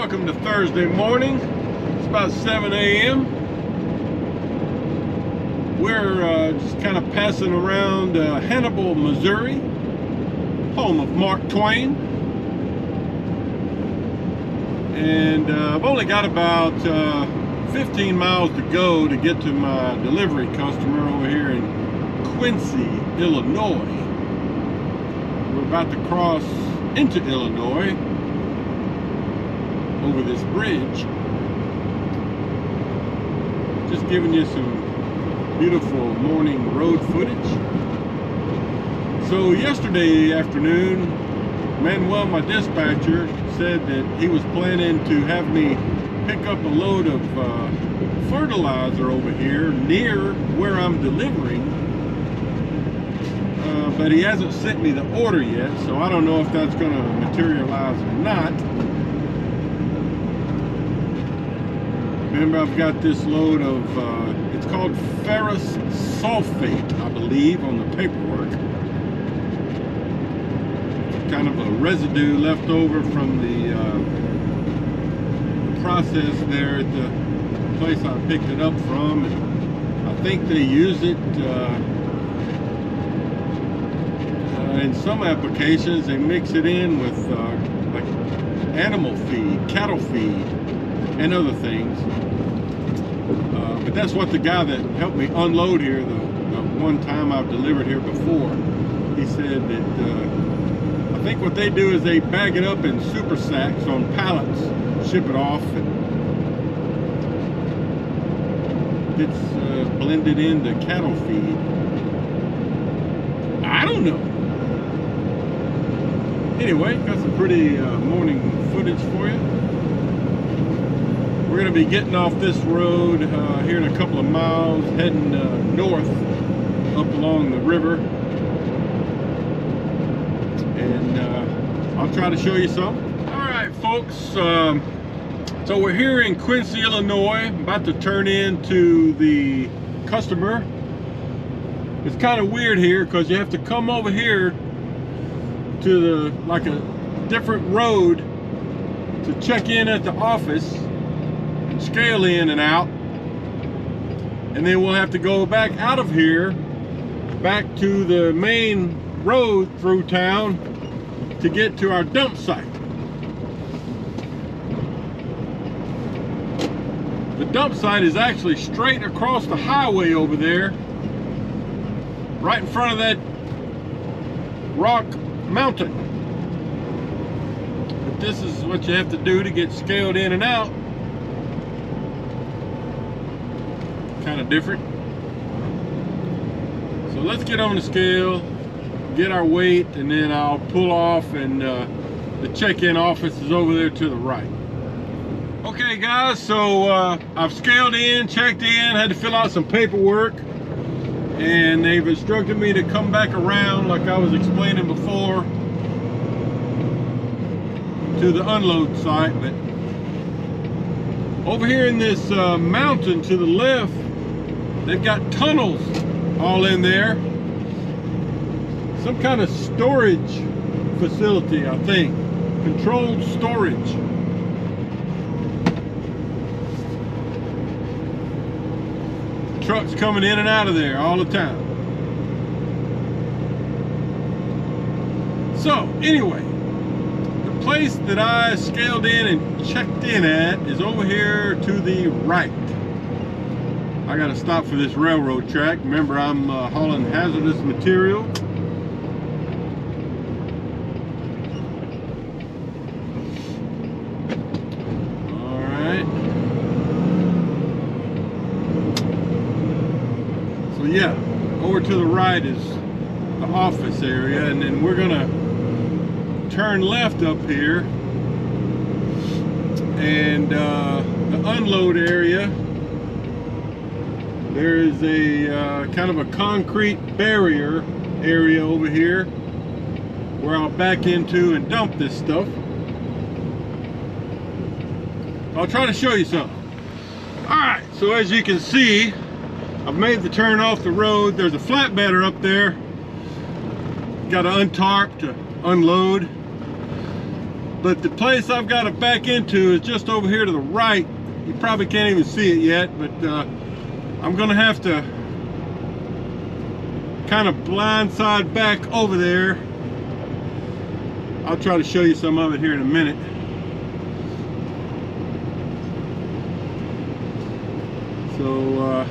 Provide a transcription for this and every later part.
Welcome to Thursday morning. It's about 7 a.m. We're just kind of passing around Hannibal, Missouri, home of Mark Twain. And I've only got about 15 miles to go to get to my delivery customer over here in Quincy, Illinois. We're about to cross into Illinois over this bridge. Just giving you some beautiful morning road footage. So yesterday afternoon, Manuel, my dispatcher, said that he was planning to have me pick up a load of fertilizer over here near where I'm delivering, but he hasn't sent me the order yet, so I don't know if that's going to materialize or not. Remember, I've got this load of it's called ferrous sulfate, I believe, on the paperwork. Kind of a residue left over from the process there at the place I picked it up from, and I think they use it in some applications. They mix it in with like animal feed, cattle feed, and other things. But that's what the guy that helped me unload here, the one time I've delivered here before, he said that I think what they do is they bag it up in super sacks on pallets, ship it off, and it's blended into cattle feed. I don't know. Anyway, got some pretty morning footage for you. We're going to be getting off this road here in a couple of miles, heading north up along the river. And I'll try to show you some. Alright folks, so we're here in Quincy, Illinois, about to turn into the customer. It's kind of weird here because you have to come over here to the, like a different road to check in at the office and scale in and out. And then we'll have to go back out of here, back to the main road through town to get to our dump site. The dump site is actually straight across the highway over there, right in front of that rock mountain. But this is what you have to do to get scaled in and out. Kind of different. So let's get on the scale, get our weight, and then I'll pull off, and the check-in office is over there to the right. Okay guys, so I've scaled in, checked in, had to fill out some paperwork, and they've instructed me to come back around like I was explaining before to the unload site. But over here in this mountain to the left, they've got tunnels all in there. Some kind of storage facility, I think. Controlled storage. Trucks coming in and out of there all the time. So, anyway, the place that I scaled in and checked in at is over here to the right. I gotta stop for this railroad track. Remember, I'm hauling hazardous material. Yeah, over to the right is the office area, and then we're gonna turn left up here, and the unload area, there is a kind of a concrete barrier area over here where I'll back into and dump this stuff. I'll try to show you something. Alright, so as you can see, I've made the turn off the road. There's a flatbedder up there. Got to untarp to unload. But the place I've got to back into is just over here to the right. You probably can't even see it yet, but I'm gonna have to kind of blindside back over there. I'll try to show you some of it here in a minute. So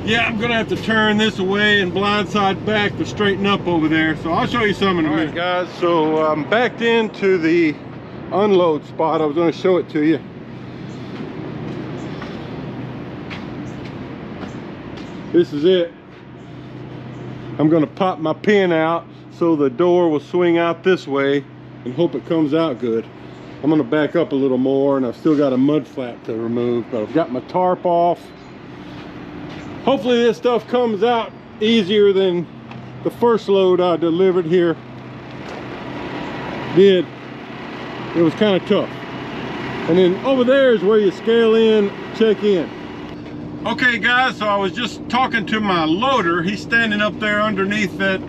yeah, I'm gonna have to turn this away and blindside back to straighten up over there. So I'll show you some in a minute. All right, guys, so I'm backed into the unload spot. I was gonna show it to you. This is it. I'm gonna pop my pin out so the door will swing out this way and hope it comes out good. I'm gonna back up a little more, and I've still got a mud flap to remove, but I've got my tarp off. Hopefully this stuff comes out easier than the first load I delivered here did. It was kind of tough. And then over there is where you scale in, check in. Okay guys, so I was just talking to my loader. He's standing up there underneath that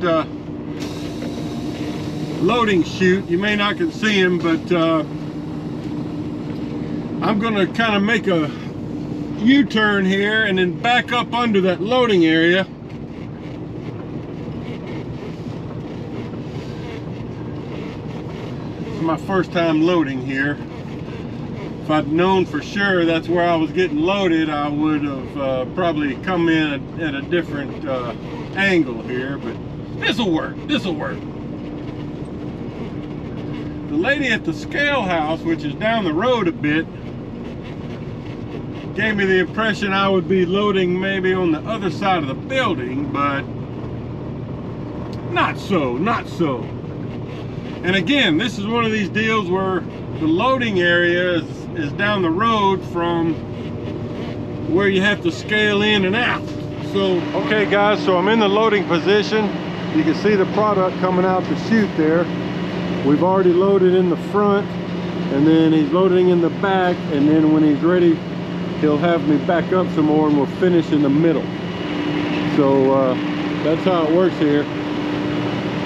loading chute. You may not can see him, but I'm gonna kind of make a U-turn here and then back up under that loading area. It's my first time loading here. If I'd known for sure that's where I was getting loaded, I would have probably come in at a different angle here, but this'll work, this'll work. The lady at the scale house, which is down the road a bit, gave me the impression I would be loading maybe on the other side of the building, but not so, not so. And again, this is one of these deals where the loading area is down the road from where you have to scale in and out. So, okay guys, so I'm in the loading position. You can see the product coming out the chute there. We've already loaded in the front, and then he's loading in the back, and then when he's ready, he'll have me back up some more and we'll finish in the middle. So that's how it works here.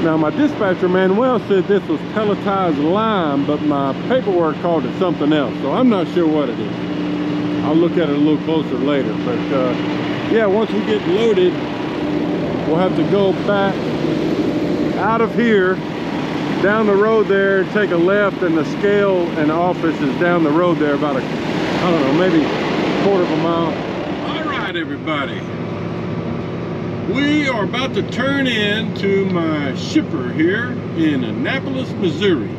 Now my dispatcher Manuel said this was pelletized lime, but my paperwork called it something else, so I'm not sure what it is. I'll look at it a little closer later. But yeah, once we get loaded, we'll have to go back out of here, down the road there, and take a left, and the scale and office is down the road there about I don't know, maybe a quarter of a mile. All right, everybody. We are about to turn in to my shipper here in Annapolis, Missouri.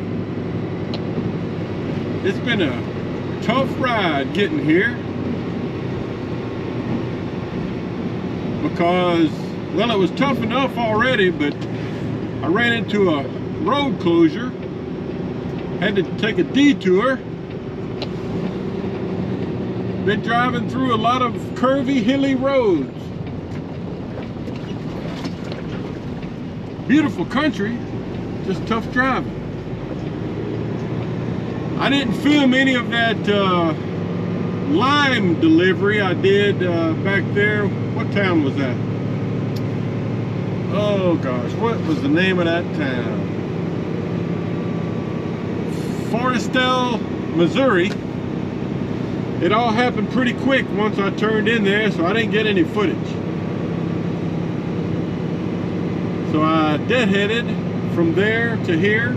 It's been a tough ride getting here because, well, it was tough enough already, but I ran into a road closure, had to take a detour. Been driving through a lot of curvy, hilly roads. Beautiful country, just tough driving. I didn't film any of that lime delivery I did back there. What town was that? Oh gosh, what was the name of that town? Forrestal, Missouri. It all happened pretty quick once I turned in there, so I didn't get any footage. So I deadheaded from there to here.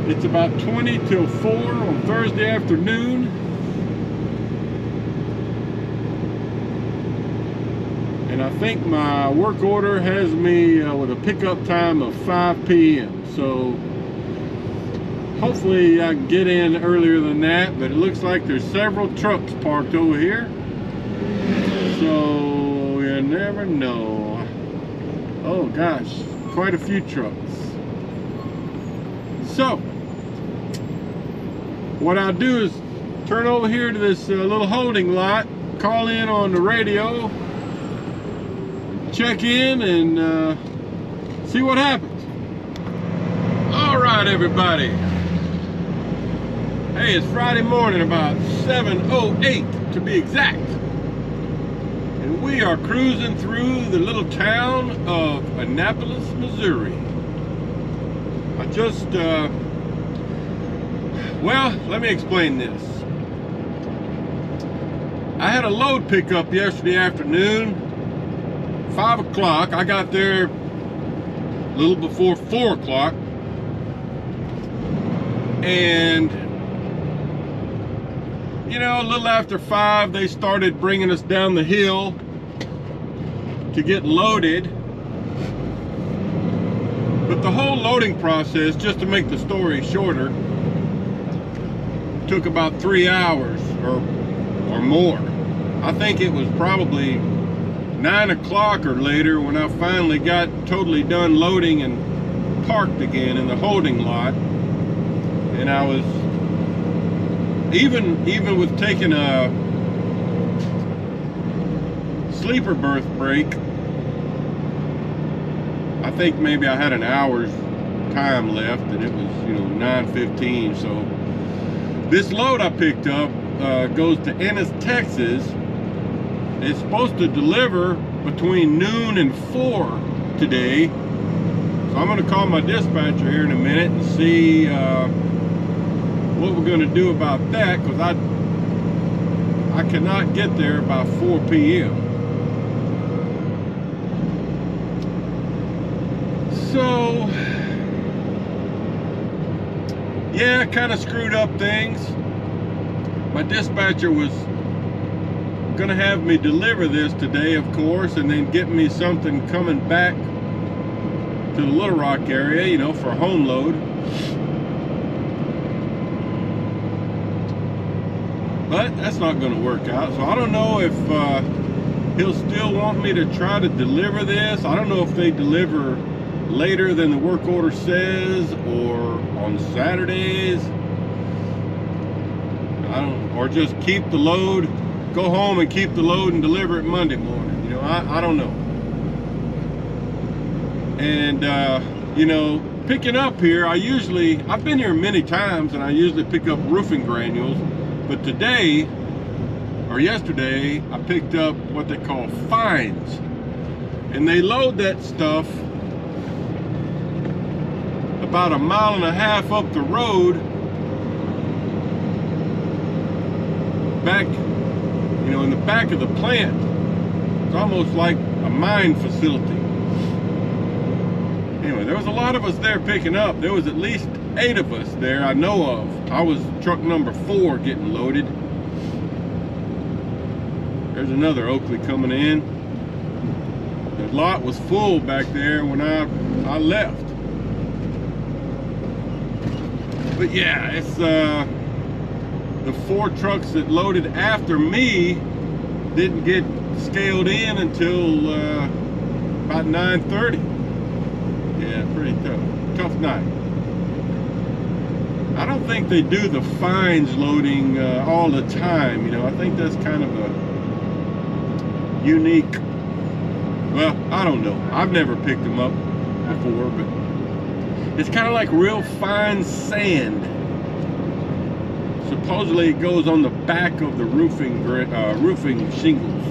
It's about 20 till 4 on Thursday afternoon. And I think my work order has me with a pickup time of 5 p.m. So hopefully I can get in earlier than that, but it looks like there's several trucks parked over here. So you never know. Oh gosh, quite a few trucks. So, what I'll do is turn over here to this little holding lot, call in on the radio, check in, and see what happens. All right, everybody. Hey, it's Friday morning, about 7:08 to be exact. And we are cruising through the little town of Annapolis, Missouri. I just, well, let me explain this. I had a load pickup yesterday afternoon, 5 o'clock. I got there a little before 4 o'clock. And, you know, a little after 5, they started bringing us down the hill to get loaded. But the whole loading process, just to make the story shorter, took about 3 hours or more. I think it was probably 9 o'clock or later when I finally got totally done loading and parked again in the holding lot. And I was, even with taking a sleeper berth break, I think maybe I had an hour's time left, and it was, you know, 9:15. So this load I picked up goes to Ennis, Texas. It's supposed to deliver between noon and 4 today. So I'm going to call my dispatcher here in a minute and see what we're going to do about that, because I cannot get there by 4 p.m. So, yeah, kind of screwed up things. My dispatcher was gonna have me deliver this today, of course, and then get me something coming back to the Little Rock area, you know, for a home load. But that's not gonna work out. So I don't know if he'll still want me to try to deliver this. I don't know if they deliver later than the work order says, or on Saturdays. Or just keep the load, go home and keep the load and deliver it Monday morning. You know, I don't know. And you know, picking up here, I've been here many times, and I usually pick up roofing granules. But today, or yesterday, I picked up what they call fines. And they load that stuff about 1.5 miles up the road, back, you know, in the back of the plant. It's almost like a mine facility. Anyway, there was a lot of us there picking up. There was at least 8 of us there I know of. I was truck number 4 getting loaded. There's another Oakley coming in. The lot was full back there when I left. But yeah, it's the 4 trucks that loaded after me didn't get scaled in until about 9:30. Yeah, pretty tough night. I don't think they do the fines loading all the time. You know, I think that's kind of a unique. Well, I don't know. I've never picked them up before, but it's kind of like real fine sand. Supposedly it goes on the back of the roofing shingles.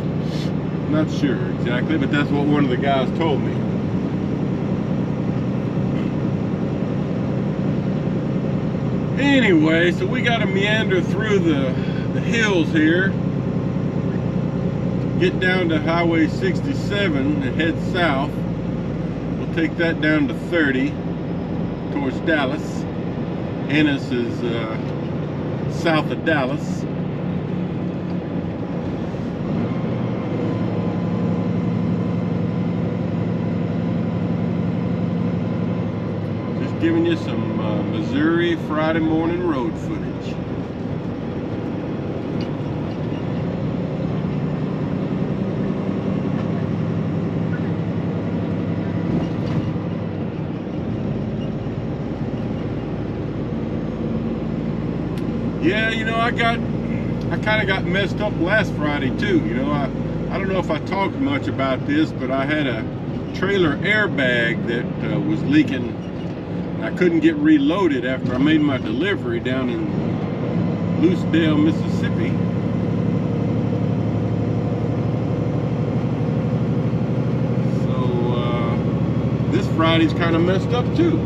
I'm not sure exactly, but that's what one of the guys told me. Anyway, so we got to meander through the hills here, get down to Highway 67 and head south. We'll take that down to 30 towards Dallas. Ennis is south of Dallas. Just giving you some Missouri Friday morning road footage. Yeah, you know, I kind of got messed up last Friday too. You know, I don't know if I talked much about this, but I had a trailer airbag that was leaking. I couldn't get reloaded after I made my delivery down in Lucedale, Mississippi. So this Friday's kind of messed up too.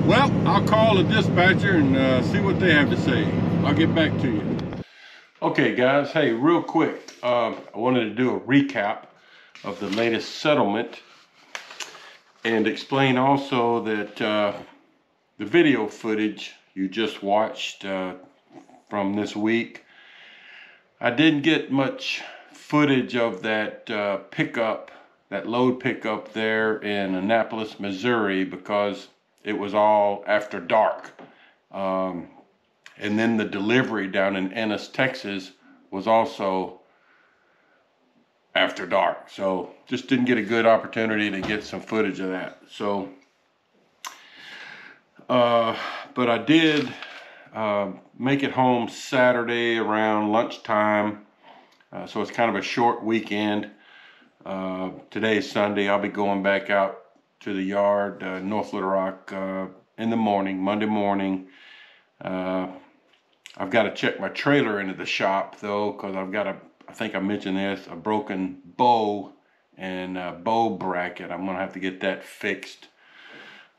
Well, I'll call the dispatcher and see what they have to say. I'll get back to you. Okay, guys. Hey, real quick. I wanted to do a recap of the latest settlement and explain also that the video footage you just watched from this week, I didn't get much footage of that pickup, that load pickup there in Annapolis, Missouri, because it was all after dark. And then the delivery down in Ennis, Texas was also after dark. So just didn't get a good opportunity to get some footage of that. So, but I did make it home Saturday around lunchtime. So it's kind of a short weekend. Today is Sunday. I'll be going back out to the yard, North Little Rock, in the morning, Monday morning. I've got to check my trailer into the shop though, because I've got I think I mentioned this, a broken bow and a bow bracket. I'm gonna have to get that fixed.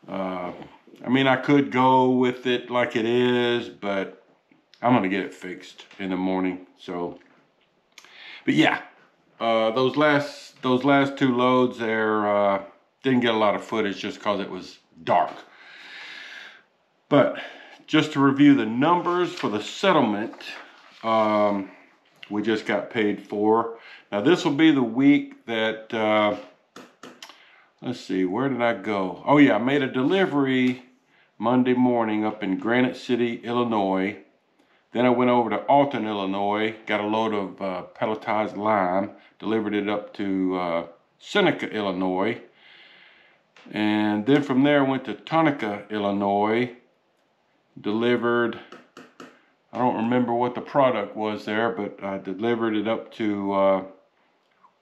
I mean, I could go with it like it is, but I'm gonna get it fixed in the morning. So, but yeah, those last two loads there didn't get a lot of footage just because it was dark. But just to review the numbers for the settlement, we just got paid for. Now this will be the week that, let's see, where did I go? Oh yeah, I made a delivery Monday morning up in Granite City, Illinois. Then I went over to Alton, Illinois, got a load of pelletized lime, delivered it up to Seneca, Illinois. And then from there I went to Tunica, Illinois, delivered, I don't remember what the product was there, but I delivered it up to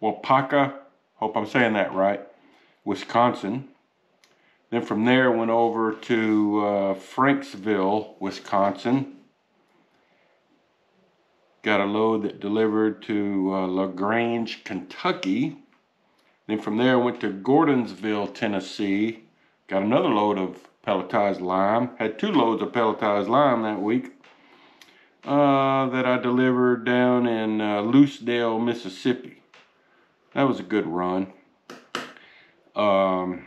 Waupaca, hope I'm saying that right, Wisconsin. Then from there went over to Franksville, Wisconsin. Got a load that delivered to LaGrange, Kentucky. Then from there I went to Gordonsville, Tennessee. Got another load of pelletized lime. Had 2 loads of pelletized lime that week that I delivered down in Lucedale, Mississippi. That was a good run. And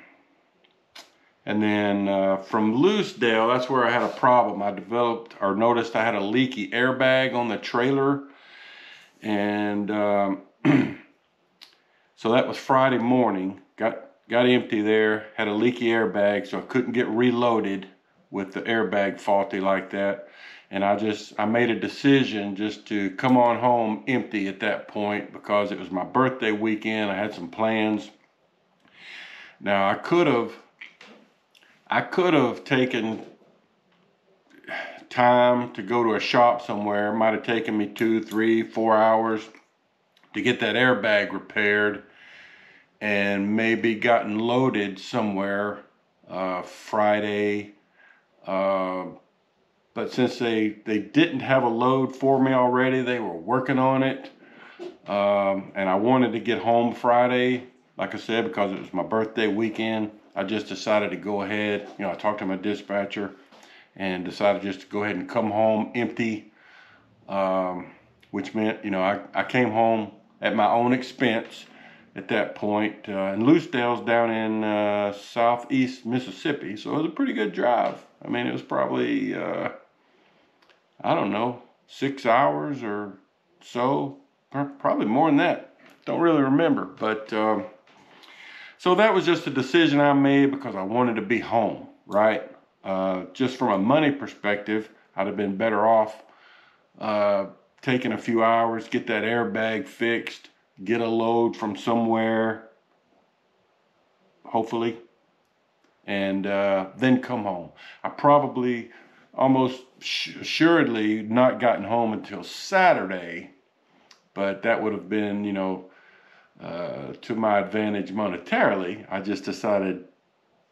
then from Lucedale, that's where I had a problem. I noticed I had a leaky airbag on the trailer. And so that was Friday morning. Got empty there, had a leaky airbag, so I couldn't get reloaded with the airbag faulty like that. And I made a decision just to come on home empty at that point because it was my birthday weekend. I had some plans. Now I could have taken time to go to a shop somewhere. It might have taken me 2, 3, 4 hours to get that airbag repaired and maybe gotten loaded somewhere Friday. But since they didn't have a load for me already, they were working on it. And I wanted to get home Friday, like I said, because it was my birthday weekend. I just decided to go ahead, I talked to my dispatcher and decided just to go ahead and come home empty, which meant, I came home at my own expense at that point. And Lucedale's down in southeast Mississippi, so it was a pretty good drive. I mean, it was probably, I don't know, 6 hours or so, probably more than that. Don't really remember, but so that was just a decision I made because I wanted to be home, right? Just from a money perspective, I'd have been better off taking a few hours, get that airbag fixed, get a load from somewhere, hopefully, and then come home. I probably almost assuredly not gotten home until Saturday, but that would have been, to my advantage monetarily. I just decided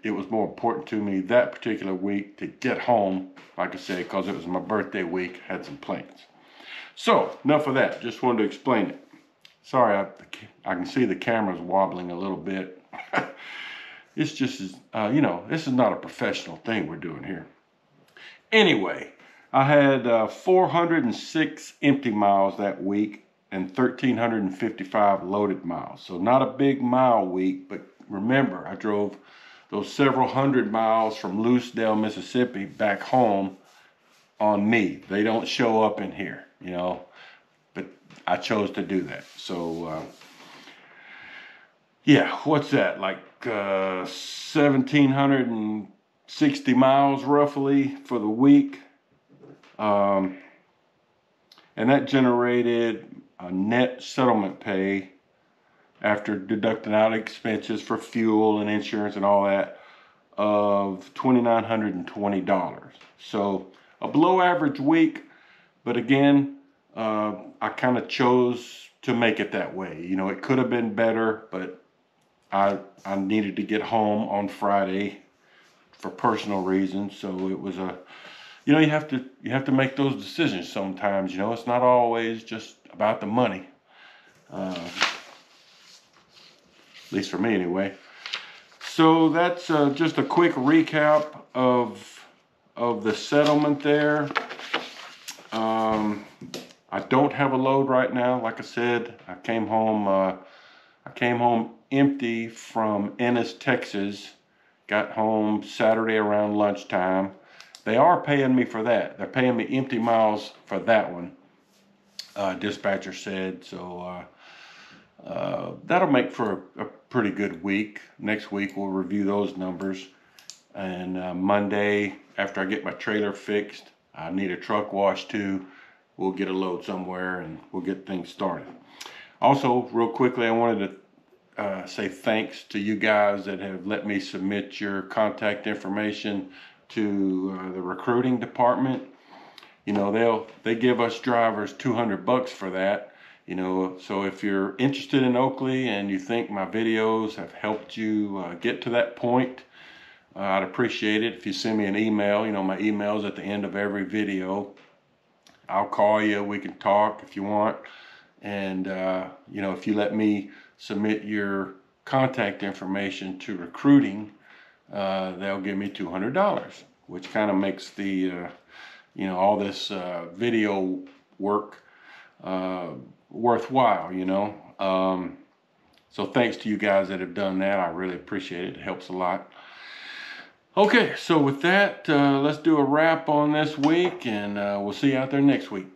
it was more important to me that particular week to get home, like I said, because it was my birthday week, had some plans. So, enough of that. Just wanted to explain it. Sorry, I can see the camera's wobbling a little bit. it's just, you know, this is not a professional thing we're doing here. Anyway, I had 406 empty miles that week and 1,355 loaded miles. So not a big mile week, but remember, I drove those several hundred miles from Lucedale, Mississippi back home on me. They don't show up in here, you know, but I chose to do that. So, yeah, what's that? Like 1,760 miles roughly for the week. And that generated a net settlement pay after deducting out expenses for fuel and insurance and all that of $2,920. So a below average week, but again, I kind of chose to make it that way. You know, it could have been better, but I needed to get home on Friday for personal reasons. So it was you know, you have to make those decisions sometimes. You know, it's not always just about the money. At least for me anyway. So that's just a quick recap of the settlement there. I don't have a load right now. Like I said, I came home empty from Ennis, Texas. Got home Saturday around lunchtime. They are paying me for that. They're paying me empty miles for that one. Dispatcher said. So that'll make for a pretty good week. Next week we'll review those numbers. And Monday, after I get my trailer fixed, I need a truck wash too. We'll get a load somewhere and we'll get things started. Also, real quickly, I wanted to say thanks to you guys that have let me submit your contact information to the recruiting department. You know, they give us drivers $200 for that. You know, so if you're interested in Oakley and you think my videos have helped you get to that point, I'd appreciate it if you send me an email. You know, my email's at the end of every video. I'll call you, we can talk if you want. And, you know, if you let me submit your contact information to recruiting, they'll give me $200, which kind of makes the, you know, all this video work worthwhile, you know. So thanks to you guys that have done that. I really appreciate it. It helps a lot. Okay, so with that, let's do a wrap on this week, and we'll see you out there next week.